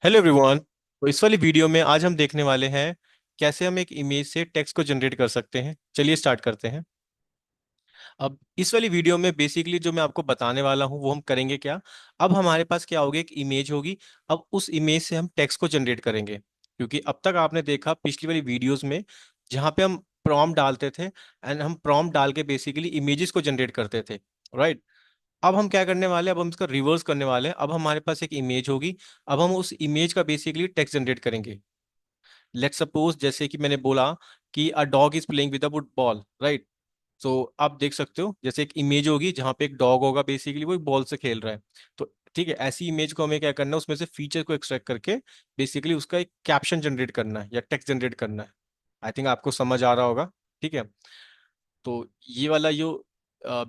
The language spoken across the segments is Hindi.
Hello everyone. तो इस वाली वीडियो में आज हम देखने वाले हैं कैसे हम एक इमेज से टेक्स्ट को जनरेट कर सकते हैं। चलिए स्टार्ट करते हैं। अब इस वाली वीडियो में बेसिकली जो मैं आपको बताने वाला हूं वो हम करेंगे क्या। अब हमारे पास क्या होगी, एक इमेज होगी। अब उस इमेज से हम टेक्स्ट को जनरेट करेंगे, क्योंकि अब तक आपने देखा पिछली वाली वीडियोस में जहाँ पे हम प्रॉम्प्ट डालते थे एंड हम प्रॉम्प्ट डाल के बेसिकली इमेजेस को जनरेट करते थे, राइट। अब हम क्या करने वाले हैं, अब हम इसका रिवर्स करने वाले हैं। अब हमारे पास एक इमेज होगी। अब हम उस इमेज का बेसिकली टेक्स्ट जनरेट करेंगे। लेट्स सपोज जैसे कि मैंने बोला कि a dog is playing with a would ball, right. तो आप देख सकते हो जैसे एक इमेज होगी जहां पे एक डॉग होगा, बेसिकली वो एक बॉल से खेल रहा है। तो ठीक है, ऐसी इमेज को हमें क्या करना है, उसमें से फीचर को एक्सट्रैक्ट करके बेसिकली उसका एक कैप्शन जनरेट करना है या टेक्स्ट जनरेट करना है। आई थिंक आपको समझ आ रहा होगा। ठीक है। तो ये वाला जो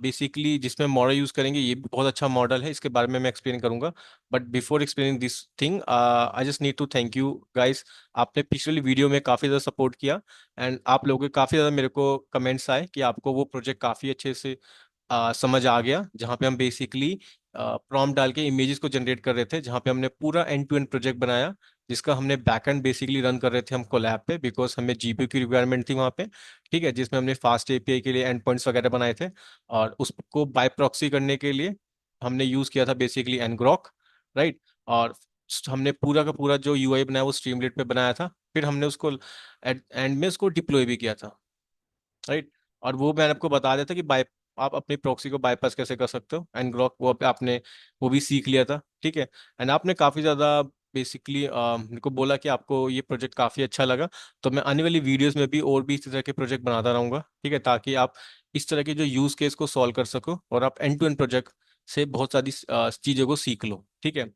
बेसिकली जिसमें मॉडल यूज करेंगे ये भी बहुत अच्छा मॉडल है, इसके बारे में मैं एक्सप्लेन करूंगा। But before explaining this thing I just need to thank you guys. आपने पिछली वीडियो में काफ़ी ज़्यादा सपोर्ट किया एंड आप लोगों के काफ़ी ज़्यादा मेरे को कमेंट्स आए कि आपको वो प्रोजेक्ट काफ़ी अच्छे से समझ आ गया, जहाँ पे हम बेसिकली प्रॉम्प्ट डाल के इमेजेस को जनरेट कर रहे थे, जहाँ पे हमने पूरा एंड टू एंड प्रोजेक्ट बनाया, जिसका हमने बैकएंड बेसिकली रन कर रहे थे हम कोलैब पे, बिकॉज हमें जीपीयू की रिक्वायरमेंट थी वहाँ पे। ठीक है, जिसमें हमने फास्ट एपीआई के लिए एंड पॉइंट्स वगैरह बनाए थे, और उसको बाय प्रॉक्सी करने के लिए हमने यूज़ किया था बेसिकली ngrok, राइट। और हमने पूरा का पूरा जो यूआई बनाया वो स्ट्रीमलेट पे बनाया था। फिर हमने उसको एंड में उसको डिप्लॉय भी किया था, राइट। और वो मैंने आपको बता दिया था कि बाय आप अपनी प्रॉक्सी को बाईपास कैसे कर सकते हो, एंड ग्रॉक वो आपने वो भी सीख लिया था। ठीक है। एंड आपने काफ़ी ज़्यादा बेसिकली मेरे को बोला कि आपको ये प्रोजेक्ट काफ़ी अच्छा लगा। तो मैं आने वाली वीडियोस में भी और भी इसी तरह के प्रोजेक्ट बनाता रहूँगा, ठीक है, ताकि आप इस तरह के जो यूज़ केस को सॉल्व कर सको और आप एंड टू एंड प्रोजेक्ट से बहुत सारी चीज़ों को सीख लो। ठीक है।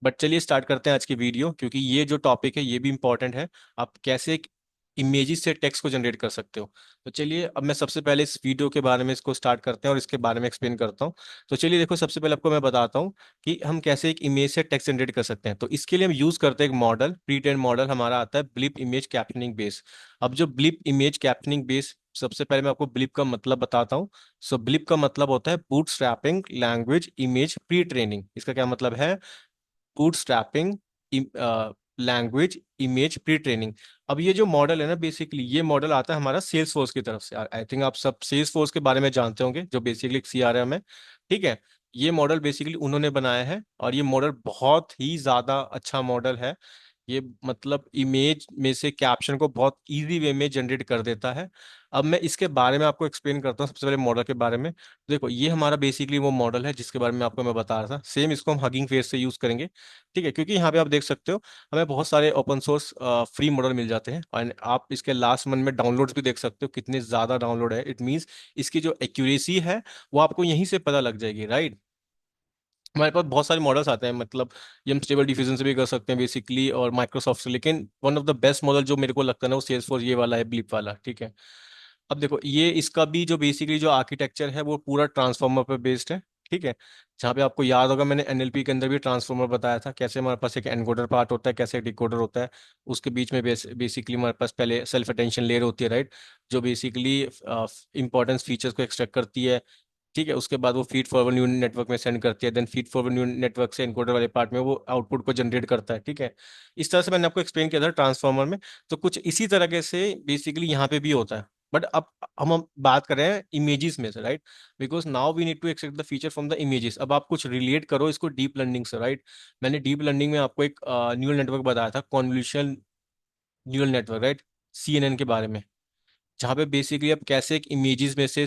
बट चलिए स्टार्ट करते हैं आज की वीडियो, क्योंकि ये जो टॉपिक है ये भी इंपॉर्टेंट है। आप कैसे एक इमेजेस से टेक्स्ट को जनरेट कर सकते हो। तो चलिए अब मैं सबसे पहले इस वीडियो के बारे में इसको स्टार्ट करते हैं और इसके बारे में एक्सप्लेन करता हूँ। तो चलिए देखो, सबसे पहले आपको मैं बताता हूँ कि हम कैसे एक इमेज से टेक्स्ट जनरेट कर सकते हैं। तो इसके लिए हम यूज करते हैं एक मॉडल, प्री ट्रेन मॉडल हमारा आता है ब्लिप इमेज कैप्शनिंग बेस। अब जो ब्लिप इमेज कैप्शनिंग बेस, सबसे पहले मैं आपको ब्लिप का मतलब बताता हूँ। सो ब्लिप का मतलब होता है bootstrapping language image pre training. इसका क्या मतलब है? Bootstrapping language image pre training. अब ये जो मॉडल है ना, बेसिकली ये मॉडल आता है हमारा सेल्स फोर्स की तरफ से। आई थिंक आप सब सेल्स फोर्स के बारे में जानते होंगे, जो बेसिकली सीआरएम है। ठीक है। ये मॉडल बेसिकली उन्होंने बनाया है और ये मॉडल बहुत ही ज़्यादा अच्छा मॉडल है। ये मतलब इमेज में से कैप्शन को बहुत इजी वे में जनरेट कर देता है। अब मैं इसके बारे में आपको एक्सप्लेन करता हूँ, सबसे पहले मॉडल के बारे में। देखो, ये हमारा बेसिकली वो मॉडल है जिसके बारे में आपको मैं बता रहा था। सेम इसको हम हगिंग फेस से यूज करेंगे। ठीक है, क्योंकि यहाँ पे आप देख सकते हो हमें बहुत सारे ओपन सोर्स फ्री मॉडल मिल जाते हैं, और आप इसके लास्ट मंथ में डाउनलोड्स भी देख सकते हो कितने ज़्यादा डाउनलोड है। इट मीन्स इसकी जो एक्यूरेसी है वो आपको यहीं से पता लग जाएगी, राइट। हमारे पास बहुत सारे मॉडल्स आते हैं, मतलब ये हम स्टेबल डिफ्यूजन से भी कर सकते हैं बेसिकली, और माइक्रोसॉफ्ट से, लेकिन one of the best model जो मेरे को लगता है ना वो सेल्सफोर्स ये वाला है, ब्लिप वाला। ठीक है। अब देखो, ये इसका भी जो बेसिकली जो आर्किटेक्चर है वो पूरा ट्रांसफॉर्मर पर बेस्ड है। ठीक है। जहाँ पे आपको याद होगा मैंने एनएलपी के अंदर भी ट्रांसफॉर्मर बताया था, कैसे हमारे पास एक एनकोडर पार्ट होता है, कैसे एक डिकोडर होता है। उसके बीच में बेसिकली हमारे पास पहले सेल्फ अटेंशन लेयर होती है, राइट, जो बेसिकली इंपॉर्टेंस फीचर्स को एक्सट्रैक्ट करती है। ठीक है। उसके बाद वो फीड फॉरवर्ड न्यूरल नेटवर्क में सेंड करती है, then feed forward neural network से एनकोडर वाले पार्ट में वो आउटपुट को जनरेट करता है। ठीक है। इस तरह से मैंने आपको एक्सप्लेन किया था ट्रांसफॉर्मर में। तो कुछ इसी तरीके से बेसिकली यहाँ पे भी होता है। बट अब हम बात कर रहे हैं इमेजेस में से, right, because now we need to extract the feature from the images. अब आप कुछ रिलेट करो इसको डीप लर्निंग से, राइट। मैंने डीप लर्निंग में आपको एक न्यूरल नेटवर्क बताया था, convolution neural network, right, CNN के बारे में, जहाँ पे बेसिकली आप कैसे एक इमेजेस में से,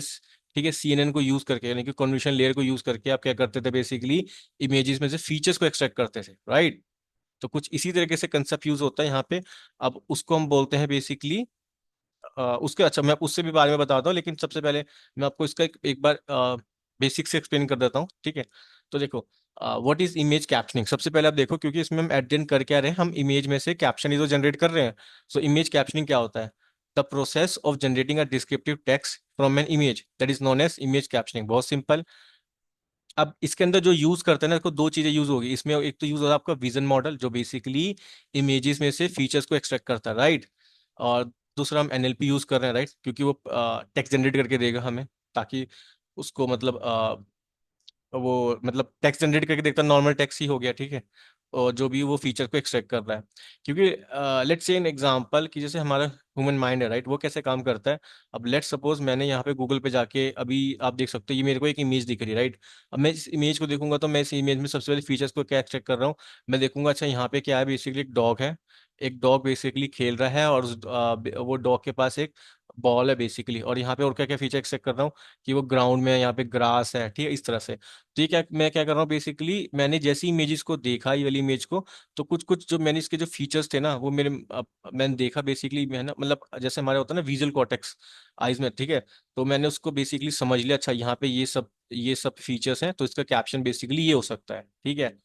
ठीक है, सीएनएन को यूज करके, यानी कि कन्वोल्यूशन लेयर को यूज करके आप क्या करते थे, बेसिकली इमेजेस में से फीचर्स को एक्सट्रैक्ट करते थे, राइट। तो कुछ इसी तरीके से कंसेप्ट यूज होता है यहाँ पे। अब उसको हम बोलते हैं बेसिकली उसके, अच्छा मैं उससे भी बारे में बताता हूँ, लेकिन सबसे पहले मैं आपको इसका एक बार बेसिक से एक्सप्लेन कर देता हूँ। ठीक है। तो देखो, व्हाट इज इमेज कैप्शनिंग, सबसे पहले आप देखो, क्योंकि इसमें हम एट द एंड कर क्या रहे हैं, हम इमेज में से कैप्शन ही तो जनरेट कर रहे हैं। सो इमेज कैप्शनिंग क्या होता है? The process of generating a descriptive text from an image, that is known as image captioning. बहुत सिंपल। अब इसके अंदर जो यूज करते हैं ना, इसको दो चीजें यूज होगी इसमें। एक तो यूज होता है आपका विजन मॉडल, जो बेसिकली इमेजेस में से फीचर्स को एक्सट्रैक्ट करता है, राइट। और दूसरा हम एनएलपी यूज कर रहे हैं, राइट, क्योंकि वो टेक्स्ट जनरेट करके देगा हमें, ताकि उसको मतलब वो मतलब टेक्स्ट जनरेट करके देखता, नॉर्मल टेक्स्ट ही हो गया, ठीक है। और जो भी वो फीचर को एक्सट्रैक्ट कर रहा है। क्योंकि लेट्स से एन एग्जांपल कि जैसे हमारा ह्यूमन माइंड है, राइट, वो कैसे काम करता है। अब लेट्स सपोज मैंने यहाँ पे गूगल पे जाके, अभी आप देख सकते हो ये मेरे को एक इमेज दिख रही है, राइट। अब मैं इस इमेज को देखूंगा तो मैं इस इमेज में सबसे पहले फीचर्स को क्या एक्सट्रैक्ट कर रहा हूँ। मैं देखूंगा अच्छा यहाँ पे क्या है, बेसिकली एक डॉग है। एक डॉग बेसिकली खेल रहा है, और वो डॉग के पास एक बॉल है बेसिकली। और यहाँ पे और क्या क्या फीचर एक्सट्रैक्ट कर रहा हूँ कि वो ग्राउंड में है, यहाँ पे ग्रास है, ठीक है, इस तरह से। तो ये क्या मैं क्या कर रहा हूँ, बेसिकली मैंने जैसी इमेजेस को देखा, ये वाली इमेज को, तो कुछ कुछ जो मैंने इसके जो फीचर्स थे ना वो मेरे मैंने देखा बेसिकली, मैं ना मतलब जैसे हमारे होता है ना विजुअल कॉर्टेक्स आइज में, ठीक है। तो मैंने उसको बेसिकली समझ लिया, अच्छा यहाँ पे ये सब फीचर्स हैं, तो इसका कैप्शन बेसिकली ये हो सकता है, ठीक है।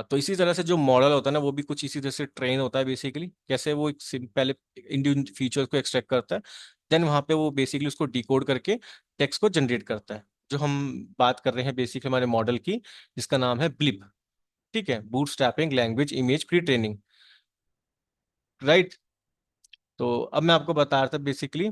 तो इसी तरह से जो मॉडल होता है ना वो भी कुछ इसी तरह से ट्रेन होता है बेसिकली। कैसे वो एक पहले इंडिविजुअल फीचर्स को एक्सट्रैक्ट करता है, देन वहां पे वो बेसिकली उसको डिकोड करके टेक्स्ट को जनरेट करता है। जो हम बात कर रहे हैं बेसिकली हमारे मॉडल की, जिसका नाम है ब्लिप, ठीक है, bootstrapping language image pre training, right. तो अब मैं आपको बता रहा था बेसिकली,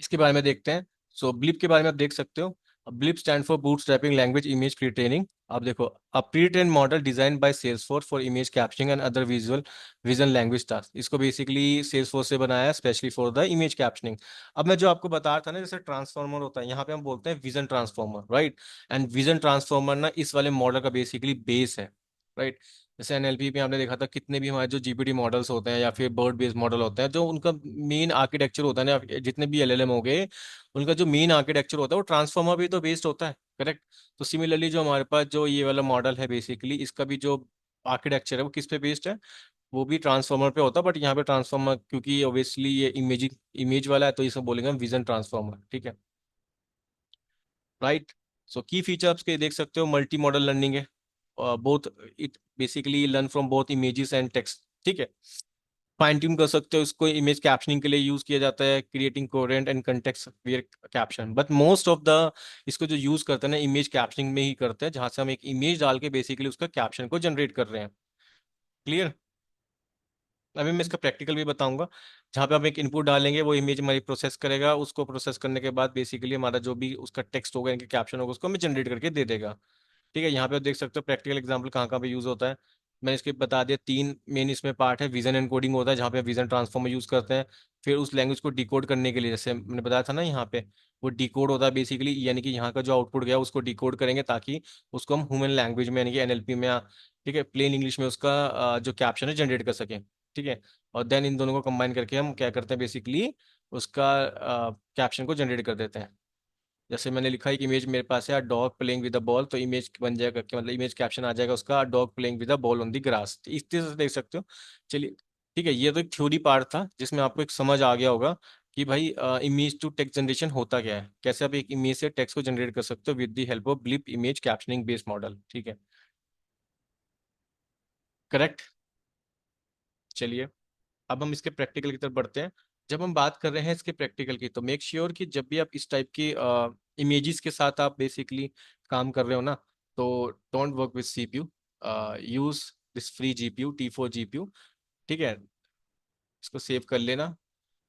इसके बारे में देखते हैं। सो ब्लिप के बारे में आप देख सकते हो। Blip stand for bootstrapping language image pre training. आप देखो, अ pre train model design by Salesforce for image capturing and other visual vision language task. इसको बेसिकली सेल्सफोर्स से बनाया है specially for the image capturing. अब मैं जो आपको बता रहा था ना, जैसे ट्रांसफॉर्मर होता है, यहाँ पे हम बोलते हैं vision transformer, right. And vision transformer ना इस वाले मॉडल का बेसिकली बेस है, राइट। जैसे एनएलपी में आपने देखा था कितने भी हमारे जो जीपीटी मॉडल्स होते हैं या फिर बर्ड बेस्ड मॉडल होते हैं, जो उनका मेन आर्किटेक्चर होता है ना, जितने भी एलएलएम हो गए, उनका जो मेन आर्किटेक्चर होता है वो ट्रांसफॉर्मर भी तो बेस्ड होता है, करेक्ट। तो सिमिलरली जो हमारे पास जो ये वाला मॉडल है बेसिकली, इसका भी जो आर्किटेक्चर है वो किस पे बेस्ड है, वो भी ट्रांसफॉर्मर पे होता है। बट यहाँ पे ट्रांसफॉर्मर क्योंकि ऑब्वियसली ये इमेज वाला है, तो इसे बोलेंगे हम विजन ट्रांसफॉर्मर, ठीक है, राइट। सो की फीचर्स के देख सकते हो, मल्टी मॉडल लर्निंग है, both, it basically learn from both images and text, ठीक है। फाइन ट्यून कर सकते हो इसको, इमेज कैप्शनिंग के लिए यूज किया जाता है, creating coherent and context aware caption. But most of the इसको जो यूज करते हैं ना इमेज कैप्शनिंग में ही करते हैं, जहां से हम एक इमेज डाल के बेसिकली उसका कैप्शन को जनरेट कर रहे हैं। क्लियर। अभी मैं इसका प्रैक्टिकल भी बताऊंगा, जहाँ पे हम एक इनपुट डालेंगे, वो इमेज हमारी प्रोसेस करेगा, उसको प्रोसेस करने के बाद बेसिकली हमारा जो भी उसका टेक्स्ट होगा, इनके कैप्शन होगा, उसको हमें जनरेट करके दे देगा। ठीक है, यहाँ पे आप देख सकते हो प्रैक्टिकल एग्जांपल कहाँ कहाँ पे यूज होता है। मैंने इसके बता दिया, तीन मेन इसमें पार्ट है। विजन एनकोडिंग होता है, जहाँ पे विजन ट्रांसफॉर्मर यूज करते हैं। फिर उस लैंग्वेज को डिकोड करने के लिए, जैसे मैंने बताया था ना यहाँ पे, वो डिकोड होता है बेसिकली, यानी कि यहाँ का जो आउटपुट गया उसको डिकोड करेंगे, ताकि उसको हम ह्यूमन लैंग्वेज में यानी कि एनएलपी में, ठीक है, प्लेन इंग्लिश में उसका जो कैप्शन है जनरेट कर सकें, ठीक है। और देन इन दोनों को कंबाइन करके हम क्या करते हैं, बेसिकली उसका कैप्शन को जनरेट कर देते हैं। जैसे मैंने लिखा है, एक इमेज मेरे पास है, dog playing with the ball, तो इमेज बन जाएगा कि मतलब इमेज कैप्शन आ जाएगा उसका, dog playing with the ball on the grass, इस तरह से देख सकते हो। चलिए, ठीक है, ये तो एक थ्योरी पार्ट था जिसमें आपको एक समझ आ गया होगा कि भाई इमेज टू टेक्स्ट जनरेशन होता क्या है, कैसे आप एक इमेज से टेक्स्ट को जनरेट कर सकते हो with the help of blip image captioning based model, ठीक है, करेक्ट। चलिए, अब हम इसके प्रैक्टिकल की तरफ बढ़ते हैं। जब हम बात कर रहे हैं इसके प्रैक्टिकल की, तो मेक श्योर कि जब भी आप इस टाइप की इमेजेस के साथ आप बेसिकली काम कर रहे हो ना, तो don't work with CPU, use this free GPU T4 GPU, ठीक है। इसको सेव कर लेना।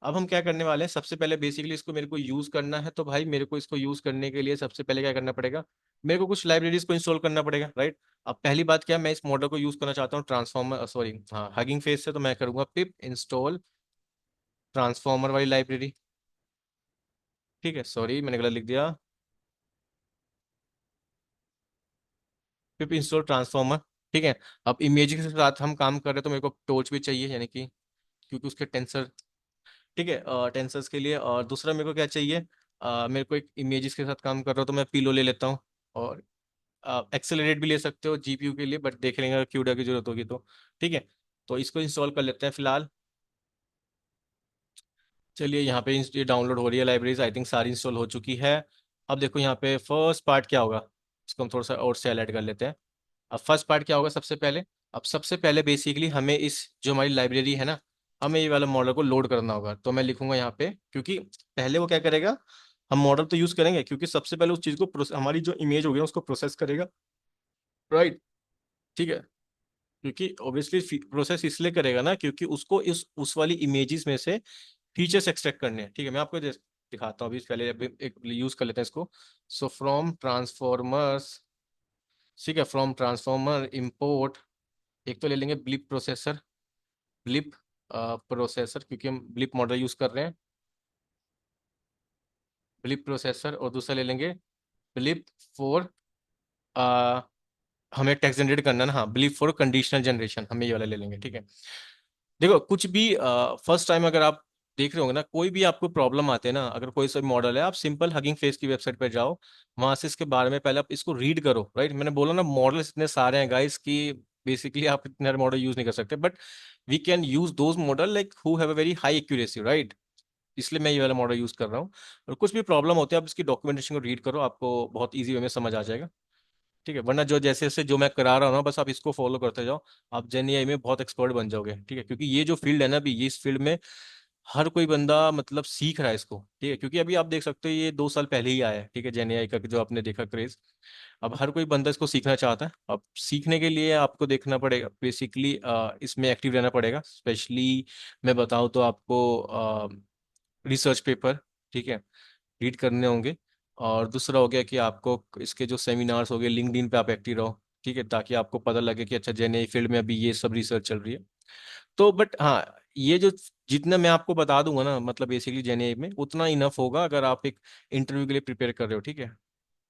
अब हम क्या करने वाले हैं, सबसे पहले बेसिकली इसको मेरे को यूज करना है, तो भाई मेरे को इसको यूज करने के लिए सबसे पहले क्या करना पड़ेगा, मेरे को कुछ लाइब्रेरीज को इंस्टॉल करना पड़ेगा, राइट। अब पहली बात क्या है, मैं इस मॉडल को यूज करना चाहता हूँ ट्रांसफॉर्मर, सॉरी हाँ, हगिंग फेस से, तो मैं करूंगा पिप इंस्टॉल ट्रांसफॉर्मर वाली लाइब्रेरी, ठीक है, सॉरी मैंने गलत लिख दिया, पिप इंस्टॉल ट्रांसफॉर्मर, ठीक है। अब इमेज के साथ हम काम कर रहे हैं, तो मेरे को टोच भी चाहिए, यानी कि क्योंकि उसके टेंसर, ठीक है, टेंसर्स के लिए। और दूसरा मेरे को क्या चाहिए, मेरे को एक इमेजेस के साथ काम कर रहा हूँ, तो मैं पिलो ले लेता हूँ। और एक्सेलरेट भी ले सकते हो जीपीयू के लिए, बट देख लेंगे अगर क्यूडा की जरूरत होगी तो, ठीक है। तो इसको इंस्टॉल कर लेते हैं फिलहाल। चलिए, यहाँ पे ये डाउनलोड हो रही है लाइब्रेरीज, आई थिंक सारी इंस्टॉल हो चुकी है। अब देखो यहाँ पे फर्स्ट पार्ट क्या होगा, इसको हम थोड़ा सा और से हाईलाइट कर लेते हैं। अब फर्स्ट पार्ट क्या होगा सबसे पहले, अब सबसे पहले बेसिकली हमें इस जो हमारी लाइब्रेरी है ना, हमें ये वाला मॉडल को लोड करना होगा। तो मैं लिखूंगा यहाँ पे, क्योंकि पहले वो क्या करेगा, हम मॉडल तो यूज करेंगे, क्योंकि सबसे पहले उस चीज को हमारी जो इमेज होगी उसको प्रोसेस करेगा, राइट, ठीक है। क्योंकि ऑब्वियसली प्रोसेस इसलिए करेगा ना, क्योंकि उसको इस उस वाली इमेजेस में से फीचर्स एक्सट्रैक्ट करने हैं, ठीक है। मैं आपको दिखाता हूँ, अभी पहले अभी एक यूज कर लेते हैं इसको। सो फ्रॉम ट्रांसफॉर्मर्स ठीक है, फ्रॉम ट्रांसफॉर्मर इंपोर्ट, एक तो ले लेंगे ब्लिप प्रोसेसर, ब्लिप प्रोसेसर क्योंकि हम ब्लिप मॉडल यूज कर रहे हैं, ब्लिप प्रोसेसर। और दूसरा ले लेंगे ब्लिप फोर, हमें टेक्स्ट जनरेट करना है ना, हाँ, ब्लिप फॉर कंडीशनल जनरेशन, हमें ये वाला ले लेंगे। ठीक है, देखो कुछ भी फर्स्ट टाइम अगर आप देख रहे होंगे ना, कोई भी आपको प्रॉब्लम आते हैं ना, अगर कोई सा मॉडल है, आप सिंपल हगिंग फेस की वेबसाइट पर जाओ, वहां से इसके बारे में पहले आप इसको रीड करो, राइट। मैंने बोला ना मॉडल्स इतने सारे हैं गाइस कि बेसिकली आप इतने मॉडल यूज नहीं कर सकते, but we can use those model like who have a very high accuracy, right. इसलिए मैं ये वाला मॉडल यूज कर रहा हूँ। और कुछ भी प्रॉब्लम होती है आप इसकी डॉक्यूमेंटेशन को रीड करो, आपको बहुत ईजी वे में समझ आ जाएगा। ठीक है, वरना जो जैसे जैसे जो मैं करा रहा हूँ ना, बस आप इसको फॉलो करते जाओ, आप जेन एआई में बहुत एक्सपर्ट बन जाओगे। ठीक है, क्योंकि ये जो फील्ड है ना, अभी ये इस फील्ड में हर कोई बंदा मतलब सीख रहा है इसको। ठीक है, क्योंकि अभी आप देख सकते हो ये 2 साल पहले ही आया है, ठीक है, जेन एआई का जो आपने देखा क्रेज। अब हर कोई बंदा इसको सीखना चाहता है। अब सीखने के लिए आपको देखना पड़ेगा बेसिकली, इसमें एक्टिव रहना पड़ेगा। स्पेशली मैं बताऊँ तो आपको रिसर्च पेपर, ठीक है, रीड करने होंगे। और दूसरा हो गया कि आपको इसके जो सेमिनार्स हो गए, लिंक्डइन पे आप एक्टिव रहो, ठीक है, ताकि आपको पता लगे कि अच्छा जेन फील्ड में अभी ये सब रिसर्च चल रही है। तो बट हाँ, ये जो जितना मैं आपको बता दूंगा ना, मतलब बेसिकली जेन में उतना इनफ होगा अगर आप एक इंटरव्यू के लिए प्रिपेयर कर रहे हो। ठीक है,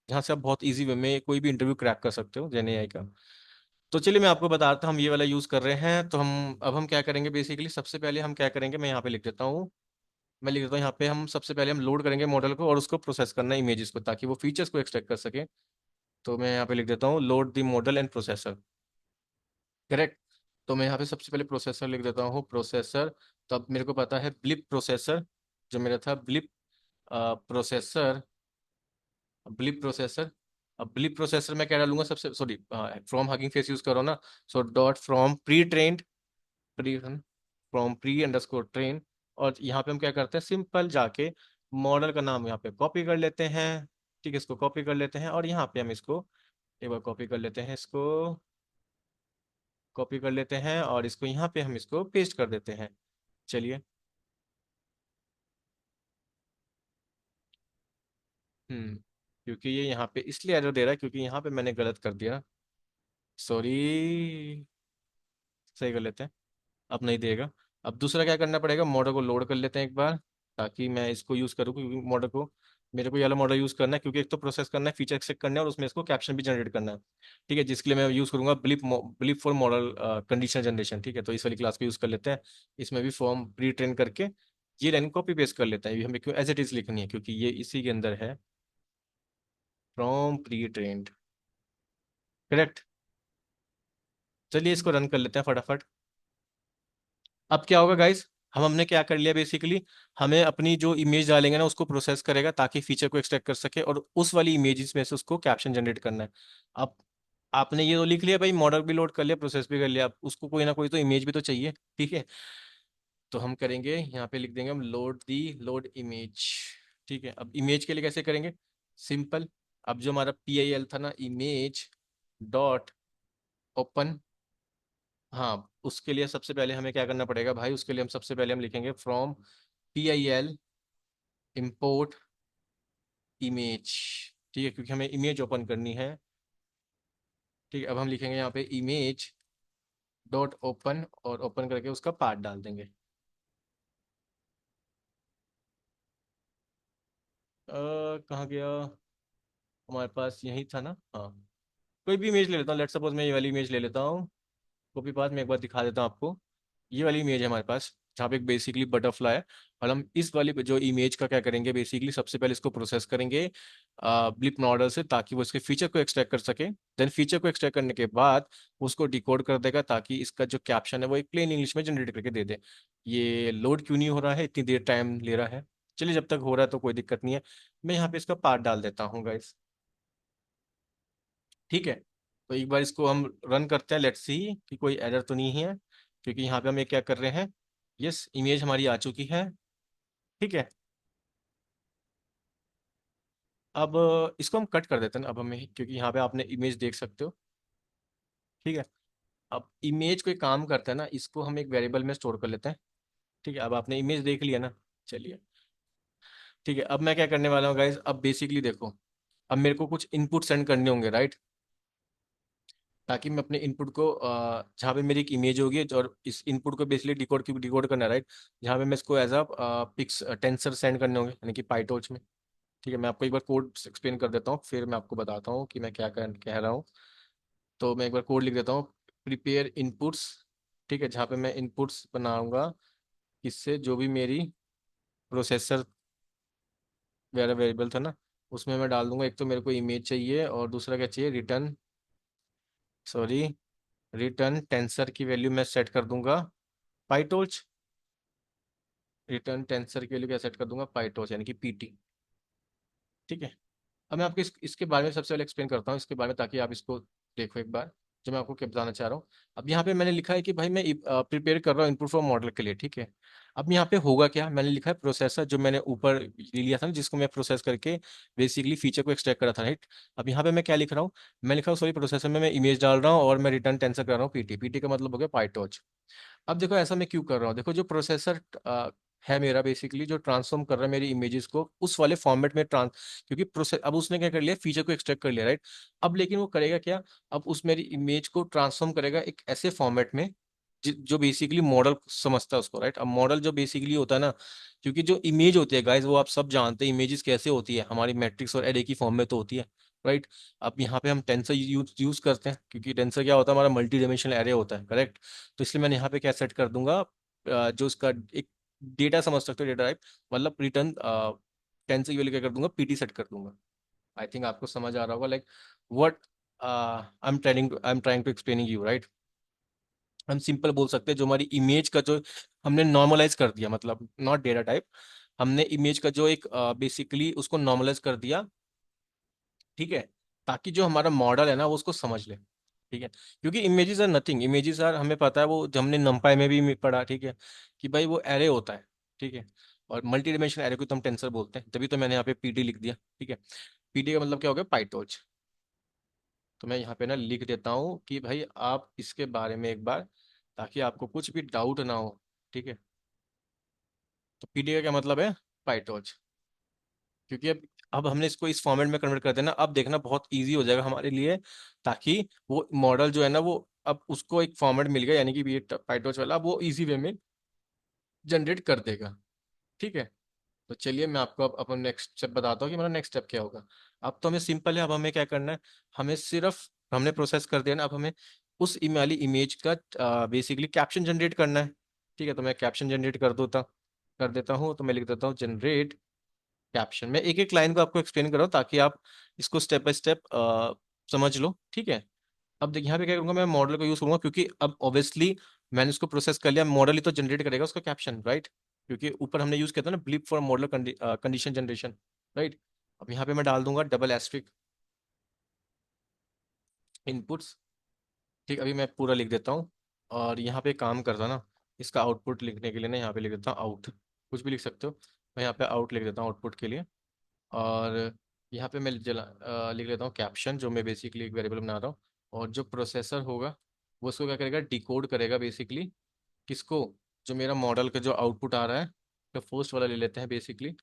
जहाँ से आप बहुत इजी वे में कोई भी इंटरव्यू क्रैक कर सकते हो जेन का। तो चलिए मैं आपको बताता हूँ, हम ये वाला यूज़ कर रहे हैं। तो हम क्या करेंगे बेसिकली, सबसे पहले हम क्या करेंगे, मैं यहाँ पे लिख देता हूँ। मैं लिख देता हूँ यहाँ पे, हम सबसे पहले हम लोड करेंगे मॉडल को और उसको प्रोसेस करना है इमेजेस को, ताकि वो फीचर्स को एक्सट्रैक्ट कर सके। तो मैं यहाँ पे लिख देता हूँ load the model and processor, correct. तो मैं यहाँ पे सबसे पहले प्रोसेसर लिख देता हूँ, प्रोसेसर। तो अब मेरे को पता है ब्लिप प्रोसेसर, जो मेरा था ब्लिप प्रोसेसर, ब्लिप प्रोसेसर। अब ब्लिप प्रोसेसर मैं क्या डालूंगा सबसे, sorry, from hugging face use करो ना, so dot from pre trend, pre from pre underscore train. और यहाँ पे हम क्या करते हैं, सिंपल जाके मॉडल का नाम यहाँ पे कॉपी कर लेते हैं। ठीक है, इसको कॉपी कर लेते हैं और यहाँ पे हम इसको एक बार कॉपी कर लेते हैं, इसको कॉपी कर लेते हैं और इसको यहाँ पे हम इसको पेस्ट कर देते हैं। चलिए। क्योंकि ये यहाँ पे इसलिए एरर दे रहा है क्योंकि यहाँ पे मैंने गलत कर दिया, सॉरी। सही कर लेते हैं, अब नहीं देगा। अब दूसरा क्या करना पड़ेगा, मॉडल को लोड कर लेते हैं एक बार, ताकि मैं इसको यूज़ करूँ, क्योंकि मॉडल को मेरे को ये वाला मॉडल यूज़ करना है, क्योंकि एक तो प्रोसेस करना है, फीचर एक्सट्रैक्ट करना है और उसमें इसको कैप्शन भी जनरेट करना है। ठीक है, जिसके लिए मैं यूज़ करूंगा blip, blip for model conditional generation. ठीक है, तो इस वाली क्लास को यूज़ कर लेते हैं। इसमें भी फॉर्म प्री ट्रेन करके ये लाइन कॉपी पेस्ट कर लेते हैं। ये हमें क्यों एज इट इज़ लिखनी है, क्योंकि ये इसी के अंदर है, फ्रॉम प्री ट्रेंड, करेक्ट। चलिए इसको रन कर लेते हैं फटाफट। अब क्या होगा गाइस, हमने क्या कर लिया बेसिकली, हमें अपनी जो इमेज डालेंगे ना उसको प्रोसेस करेगा ताकि फीचर को एक्सट्रैक्ट कर सके, और उस वाली इमेजेस में से उसको कैप्शन जनरेट करना है। अब आपने ये तो लिख लिया भाई, मॉडल भी लोड कर लिया, प्रोसेस भी कर लिया, अब उसको कोई ना कोई तो इमेज भी तो चाहिए। ठीक है, तो हम करेंगे यहाँ पे लिख देंगे हम लोड दी, लोड इमेज। ठीक है, अब इमेज के लिए कैसे करेंगे, सिंपल। अब जो हमारा PIL था ना, इमेज डॉट ओपन, हाँ, उसके लिए सबसे पहले हमें क्या करना पड़ेगा भाई, उसके लिए हम सबसे पहले हम लिखेंगे फ्रॉम PIL इंपोर्ट इमेज। ठीक है, क्योंकि हमें इमेज ओपन करनी है। ठीक है, अब हम लिखेंगे यहाँ पे इमेज डॉट ओपन, और ओपन करके उसका पार्ट डाल देंगे। कहाँ गया, हमारे पास यही था ना, हाँ। कोई भी इमेज ले लेता हूँ, लेट सपोज मैं ये वाली इमेज ले लेता हूँ, कॉपी पास मैं एक बार दिखा देता हूँ आपको। ये वाली इमेज है हमारे पास, जहाँ पे बेसिकली बटरफ्लाई है। और हम इस वाली जो इमेज का क्या करेंगे बेसिकली, सबसे पहले इसको प्रोसेस करेंगे ब्लिप मॉडल से, ताकि वो इसके फीचर को एक्सट्रैक्ट कर सके। देन फीचर को एक्सट्रैक्ट करने के बाद उसको डिकोड कर देगा, ताकि इसका जो कैप्शन है वो एक प्लेन इंग्लिश में जनरेट करके दे दे। ये लोड क्यों नहीं हो रहा है, इतनी देर टाइम ले रहा है। चलिए, जब तक हो रहा है तो कोई दिक्कत नहीं है। मैं यहाँ पे इसका पार्ट डाल देता हूँ गाइस। ठीक है, तो एक बार इसको हम रन करते हैं, लेट्स सी कि कोई एरर तो नहीं है, क्योंकि यहाँ पे हम ये क्या कर रहे हैं, यस, इमेज हमारी आ चुकी है। ठीक है, अब इसको हम कट कर देते हैं अब हमें, क्योंकि यहाँ पे आपने इमेज देख सकते हो। ठीक है, अब इमेज कोई काम करता है ना, इसको हम एक वेरिएबल में स्टोर कर लेते हैं। ठीक है, अब आपने इमेज देख लिया ना। चलिए, ठीक है, अब मैं क्या करने वाला हूँ गाइज, अब बेसिकली देखो, अब मेरे को कुछ इनपुट सेंड करने होंगे, राइट। ताकि मैं अपने इनपुट को जहाँ पे मेरी एक इमेज होगी और इस इनपुट को बेसिकली डिकोड करना है, राइट। जहाँ पे मैं इसको as a pix tensor send करने होंगे, यानी कि पाईटॉर्च में। ठीक है, मैं आपको एक बार कोड एक्सप्लेन कर देता हूँ, फिर मैं आपको बताता हूँ कि मैं क्या कह रहा हूँ। तो मैं एक बार कोड लिख देता हूँ। प्रिपेयर इनपुट्स, ठीक है, जहाँ पे मैं इनपुट्स बनाऊंगा, इससे जो भी मेरी प्रोसेसर वेरिएबल था ना, उसमें मैं डाल दूंगा। एक तो मेरे को इमेज चाहिए और दूसरा क्या चाहिए, रिटर्न, सॉरी, रिटर्न टेंसर की वैल्यू मैं सेट कर दूंगा पाईटॉर्च। रिटर्न टेंसर की वैल्यू क्या सेट कर दूंगा, पाईटॉर्च, यानी कि पीटी। ठीक है। अब मैं आपको इसके बारे में सबसे पहले एक्सप्लेन करता हूँ इसके बारे में, ताकि आप इसको देखो एक बार, जो मैं आपको क्या बताना चाह रहा हूँ। अब यहाँ पे मैंने लिखा है कि भाई मैं प्रिपेयर कर रहा हूँ इनपुट फॉर मॉडल के लिए, ठीक है। अब यहाँ पे होगा क्या, मैंने लिखा है प्रोसेसर, जो मैंने ऊपर ले लिया था ना, जिसको मैं प्रोसेस करके बेसिकली फीचर को एक्सट्रैक्ट करा था, राइट। अब यहाँ पे मैं क्या लिख रहा हूँ, मैं लिख रहा हूँ सॉरी, प्रोसेसर में मैं इमेज डाल रहा हूँ और मैं रिटर्न टेंसर कर रहा हूँ पीटी। पीटी का मतलब हो गया पाईटॉर्च। अब देखो ऐसा मैं क्यों कर रहा हूँ, देखो जो प्रोसेसर है मेरा, बेसिकली जो ट्रांसफॉर्म कर रहा है मेरी इमेजेस को उस वाले फॉर्मेट में ट्रांस, क्योंकि प्रोसेस अब उसने क्या कर लिया, फीचर को एक्सट्रैक्ट कर लिया, राइट। अब लेकिन वो करेगा क्या, अब उस मेरी इमेज को ट्रांसफॉर्म करेगा एक ऐसे फॉर्मेट में जो बेसिकली मॉडल समझता है उसको, राइट। अब मॉडल जो बेसिकली होता है ना, क्योंकि जो इमेज होती है गाइस, वो आप सब जानते हैं इमेजेस कैसे होती है, हमारी मैट्रिक्स और एरे की फॉर्म में तो होती है, राइट। अब यहाँ पे हम टेंसर यूज करते हैं, क्योंकि टेंसर क्या होता है, हमारा मल्टी डायमेंशनल एरे होता है, करेक्ट। तो इसलिए मैंने यहाँ पे क्या सेट कर दूंगा, जो इसका एक डेटा समझ सकते हो, डेटा टाइप, मतलब रिटर्न टेंसर की वैल्यू क्या कर दूंगा, पीटी सेट कर दूंगा। आई थिंक आपको समझ आ रहा होगा, like what I am trying to explaining you, right. हम सिंपल बोल सकते हैं, जो हमारी इमेज का जो हमने नॉर्मलाइज कर दिया, मतलब नॉट डेटा टाइप, हमने इमेज का जो एक बेसिकली उसको नॉर्मलाइज कर दिया, ठीक है, ताकि जो हमारा मॉडल है ना वो उसको समझ ले, ठीक है। क्योंकि images are nothing, images are, हमें पता है वो, जो हमने नंपाई में भी पढ़ा, ठीक है, कि भाई वो एरे होता है, ठीक है। और मल्टी डिमेंशनल एरे को तो हम टेंसर बोलते हैं, तभी तो मैंने यहाँ पे पीडी लिख दिया, ठीक है। पीडी का मतलब क्या हो गया, पाईटॉर्च। तो मैं यहाँ पे ना लिख देता हूँ कि भाई आप इसके बारे में एक बार, ताकि आपको कुछ भी डाउट ना हो, ठीक है। तो पीडी का क्या मतलब है, पाईटॉर्च। क्योंकि अब हमने इसको इस फॉर्मेट में कन्वर्ट कर देना, अब देखना बहुत इजी हो जाएगा हमारे लिए, ताकि वो मॉडल जो है ना वो, अब उसको एक फॉर्मेट मिल गया, यानी कि ये पाइटॉर्च वाला, अब वो इजी वे में जनरेट कर देगा, ठीक है। तो चलिए मैं आपको अब अपन नेक्स्ट स्टेप बताता हूँ कि मेरा नेक्स्ट स्टेप क्या होगा। अब तो हमें सिंपल है, अब हमें क्या करना है, हमें सिर्फ, हमने प्रोसेस कर दिया ना, अब हमें उस वाली इमेज का बेसिकली कैप्शन जनरेट करना है, ठीक है। तो मैं कैप्शन जनरेट कर देता हूँ, तो मैं लिख देता हूँ जनरेट कैप्शन। मैं एक एक लाइन को आपको एक्सप्लेन कर रहा हूँ, ताकि आप इसको स्टेप बाय स्टेप समझ लो, ठीक है। अब देखिए यहाँ पे क्या करूंगा, मैं मॉडल को यूज करूंगा, क्योंकि अब ऑब्वियसली मैंने इसको प्रोसेस कर लिया, मॉडल ही तो जनरेट करेगा उसका कैप्शन, राइट। क्योंकि ऊपर हमने यूज किया था ना blip for model condition generation, right. अब यहाँ पे मैं डाल दूंगा डबल एस्ट्रिक इनपुट्स, ठीक। अभी मैं पूरा लिख देता हूँ, और यहाँ पे काम करता ना, इसका आउटपुट लिखने के लिए ना यहाँ पे लिख देता हूँ आउट, कुछ भी लिख सकते हो। मैं यहाँ पे आउट लिख देता हूँ आउटपुट के लिए। और यहाँ पे मैं लिख लेता हूँ कैप्शन, जो मैं बेसिकली एक वेरिएबल बना रहा हूँ। और जो प्रोसेसर होगा वो उसको क्या करेगा, डिकोड करेगा बेसिकली, किसको, जो मेरा मॉडल का जो आउटपुट आ रहा है, तो फर्स्ट वाला ले लेते हैं बेसिकली।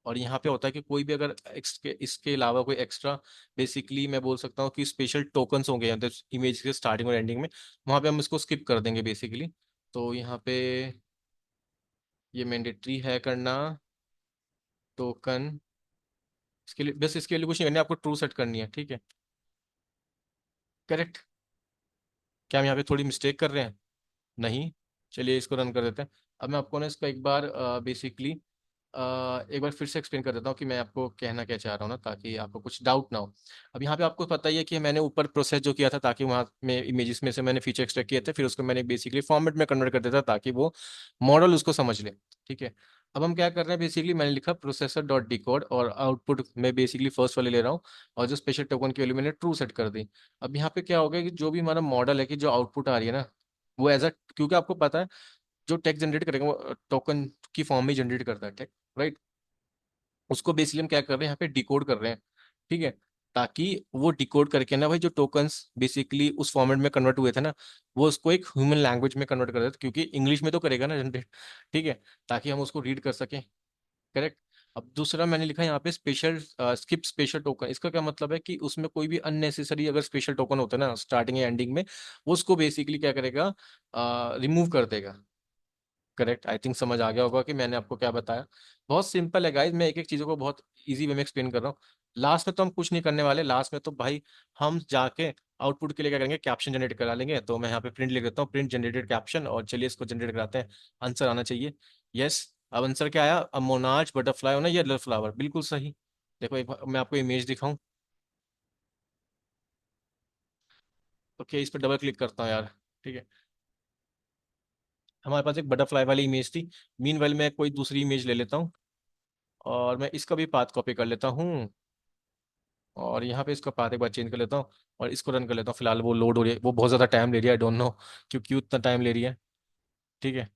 और यहाँ पे होता है कि कोई भी अगर इसके अलावा कोई एक्स्ट्रा, बेसिकली मैं बोल सकता हूँ कि स्पेशल टोकन्स होंगे इमेज के स्टार्टिंग और एंडिंग में, वहाँ पे हम इसको स्किप कर देंगे बेसिकली। तो यहाँ पे ये मैंडेटरी है करना, टोकन, इसके लिए बस, इसके लिए कुछ नहीं करना है, आपको ट्रू सेट करनी है, ठीक है, करेक्ट। क्या हम यहाँ पे थोड़ी मिस्टेक कर रहे हैं, नहीं। चलिए इसको रन कर देते हैं। अब मैं आपको ना इसका एक बार बेसिकली एक बार फिर से एक्सप्लेन कर देता हूँ कि मैं आपको कहना क्या चाह रहा हूँ ना, ताकि आपको कुछ डाउट ना हो। अब यहाँ पे आपको पता ही है कि मैंने ऊपर प्रोसेस जो किया था, ताकि वहाँ में इमेजेस में से मैंने फीचर एक्सट्रैक्ट किए थे, फिर उसको मैंने बेसिकली फॉर्मेट में कन्वर्ट कर दिया था, ताकि वो मॉडल उसको समझ ले, ठीक है। अब हम क्या कर रहे हैं, बेसिकली मैंने लिखा प्रोसेसर डॉट डिकोड, और आउटपुट मैं बेसिकली फर्स्ट वाले ले रहा हूँ, और जो स्पेशल टोकन की वैल्यू मैंने ट्रू सेट कर दी। अब यहाँ पे क्या होगा कि जो भी हमारा मॉडल है, कि जो आउटपुट आ रही है ना, वो एज अ, क्योंकि आपको पता है जो टेक्स्ट जनरेट करेगा वो टोकन की फॉर्म में जनरेट करता है टेक्स्ट, राइट। उसको बेसिकली हम क्या कर रहे हैं, यहाँ पे डिकोड कर रहे हैं, ठीक है। ताकि वो डिकोड करके ना भाई, जो टोकन्स बेसिकली उस फॉर्मेट में कन्वर्ट हुए थे ना, वो उसको एक ह्यूमन लैंग्वेज में कन्वर्ट कर देते, क्योंकि इंग्लिश में तो करेगा ना जनरेट, ठीक है, ताकि हम उसको रीड कर सकें, करेक्ट। अब दूसरा मैंने लिखा है यहाँ पे स्पेशल स्किप स्पेशल टोकन। इसका क्या मतलब है कि उसमें कोई भी अननेसेसरी अगर स्पेशल टोकन होता है ना स्टार्टिंग या एंडिंग में, वो उसको बेसिकली क्या करेगा, रिमूव कर देगा। करेक्ट, आई थिंक समझ आ गया होगा कि मैंने आपको क्या बताया। बहुत सिंपल है गाइज, मैं एक एक चीज़ों को बहुत इजी वे में एक्सप्लेन कर रहा हूँ। लास्ट में तो हम कुछ नहीं करने वाले, लास्ट में तो भाई हम जाके आउटपुट के लिए क्या करेंगे, कैप्शन जनरेट करा लेंगे। तो मैं यहाँ पे प्रिंट लिख देता हूँ, प्रिंट जनरेटेड कैप्शन, और चलिए इसको जनरेट कराते हैं। आंसर आना चाहिए। यस, अब आंसर क्या आया, अ मोनार्च बटरफ्लाई होना येलो फ्लावर, बिल्कुल सही। देखो एक बार मैं आपको इमेज दिखाऊं। ओके, इस पर डबल क्लिक करता हूँ यार। ठीक है, हमारे पास एक बटरफ्लाई वाली इमेज थी। मीन मैं कोई दूसरी इमेज ले लेता हूँ, और मैं इसका भी पाथ कॉपी कर लेता हूँ, और यहाँ पे इसका पाथ एक बार चेंज कर लेता हूँ, और इसको रन कर लेता हूँ। फिलहाल वो लोड हो रही है, वो बहुत ज़्यादा टाइम ले रही है, आई डोंट नो क्यों क्यों इतना टाइम ले रही है। ठीक है,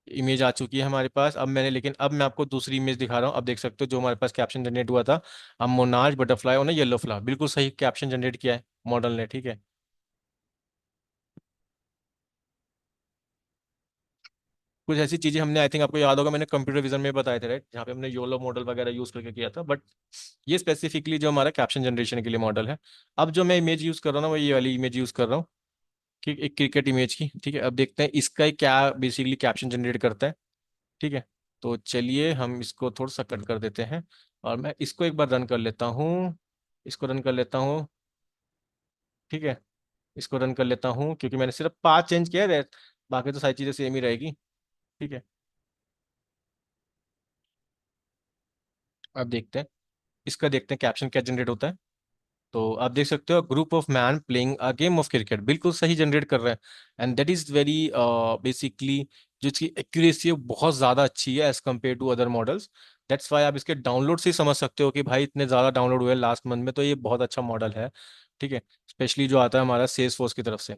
इमेज आ चुकी है हमारे पास। अब मैंने, लेकिन अब मैं आपको दूसरी इमेज दिखा रहा हूँ। अब देख सकते हो जो हमारे पास कैप्शन जनरेट हुआ था, अब मोनाज बटरफ्लाई और ना येलो फ्लावर, बिल्कुल सही कैप्शन जनरेट किया है मॉडल ने। ठीक है, कुछ ऐसी चीजें हमने, आई थिंक आपको याद होगा, मैंने कंप्यूटर विजन में बताए थे राइट, जहाँ पे हमने योलो मॉडल वगैरह यूज करके किया था। बट ये स्पेसिफिकली जो हमारा कैप्शन जनरेशन के लिए मॉडल है। अब जो मैं इमेज यूज कर रहा हूँ ना, वो ये वाली इमेज यूज कर रहा हूँ कि एक क्रिकेट इमेज की। ठीक है, अब देखते हैं इसका ही क्या बेसिकली कैप्शन जनरेट करता है। ठीक है, तो चलिए हम इसको थोड़ा सा कट कर देते हैं, और मैं इसको एक बार रन कर लेता हूँ। इसको रन कर लेता हूँ। ठीक है, इसको रन कर लेता हूँ क्योंकि मैंने सिर्फ पाथ चेंज किया है, बाकी तो सारी चीज़ें सेम ही रहेगी। ठीक है, अब देखते हैं, इसका देखते हैं कैप्शन क्या जनरेट होता है। तो आप देख सकते हो, group of man playing a game of cricket, बिल्कुल सही जनरेट कर रहा है। And that is very basically, जो इसकी एक्यूरेसी है वो बहुत ज़्यादा अच्छी है as compare to other models. That's why आप इसके डाउनलोड से ही समझ सकते हो कि भाई इतने ज़्यादा डाउनलोड हुए लास्ट मंथ में, तो ये बहुत अच्छा मॉडल है। ठीक है, स्पेशली जो आता है हमारा सेल्स फोर्स की तरफ से।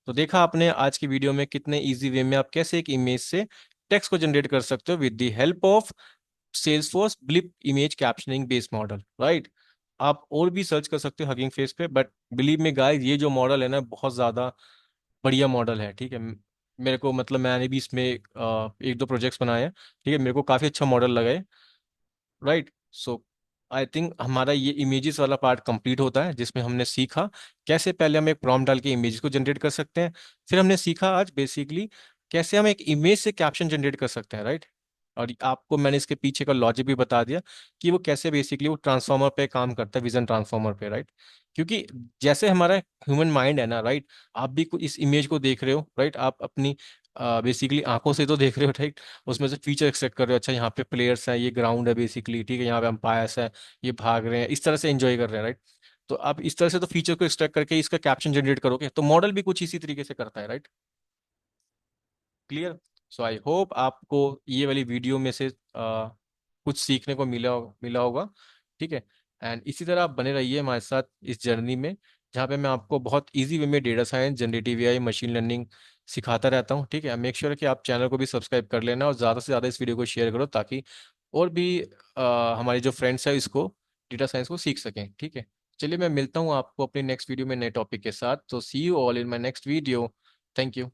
तो देखा आपने आज की वीडियो में कितने ईजी वे में आप कैसे एक इमेज से टेक्स्ट को जनरेट कर सकते हो with the help of Salesforce blip image captioning based model, right. आप और भी सर्च कर सकते हो हगिंग फेस पे, बट बिलीव में गाइस ये जो मॉडल है ना बहुत ज़्यादा बढ़िया मॉडल है। ठीक है, मेरे को मतलब मैंने भी इसमें एक दो प्रोजेक्ट्स बनाए हैं। ठीक है, मेरे को काफ़ी अच्छा मॉडल लगा है, राइट। सो आई थिंक हमारा ये इमेजेस वाला पार्ट कंप्लीट होता है, जिसमें हमने सीखा कैसे पहले हम एक प्रॉम्प्ट डाल के इमेज को जनरेट कर सकते हैं। फिर हमने सीखा आज बेसिकली कैसे हम एक इमेज से कैप्शन जनरेट कर सकते हैं, राइट। और आपको मैंने इसके पीछे का लॉजिक भी बता दिया कि वो कैसे बेसिकली वो ट्रांसफॉर्मर पे काम करता है, विजन ट्रांसफॉर्मर पे, राइट। क्योंकि जैसे हमारा ह्यूमन माइंड है ना, राइट, आप भी कुछ इस इमेज को देख रहे हो, राइट, आप अपनी बेसिकली आंखों से तो देख रहे हो, राइट। उसमें से फीचर एक्सट्रैक्ट कर रहे हो, अच्छा यहाँ पे प्लेयर्स हैं, ये ग्राउंड है बेसिकली, ठीक है, यहाँ पे अंपायर्स हैं, ये भाग रहे हैं, इस तरह से एंजॉय कर रहे हैं, राइट। तो आप इस तरह से तो फीचर को एक्सट्रैक्ट करके इसका कैप्शन जनरेट करोगे, तो मॉडल भी कुछ इसी तरीके से करता है, right. Clear. So I hope आपको ये वाली वीडियो में से कुछ सीखने को मिला होगा। ठीक है, एंड इसी तरह आप बने रहिए हमारे साथ इस जर्नी में, जहाँ पे मैं आपको बहुत इजी वे में data science, generative AI, machine learning सिखाता रहता हूँ। ठीक है, मेक श्योर कि आप चैनल को भी सब्सक्राइब कर लेना, और ज़्यादा से ज़्यादा इस वीडियो को शेयर करो, ताकि और भी हमारे जो फ्रेंड्स हैं इसको, डेटा साइंस को सीख सकें। ठीक है, चलिए मैं मिलता हूँ आपको अपनी नेक्स्ट वीडियो में नए टॉपिक के साथ। तो see you all in my next video. Thank you.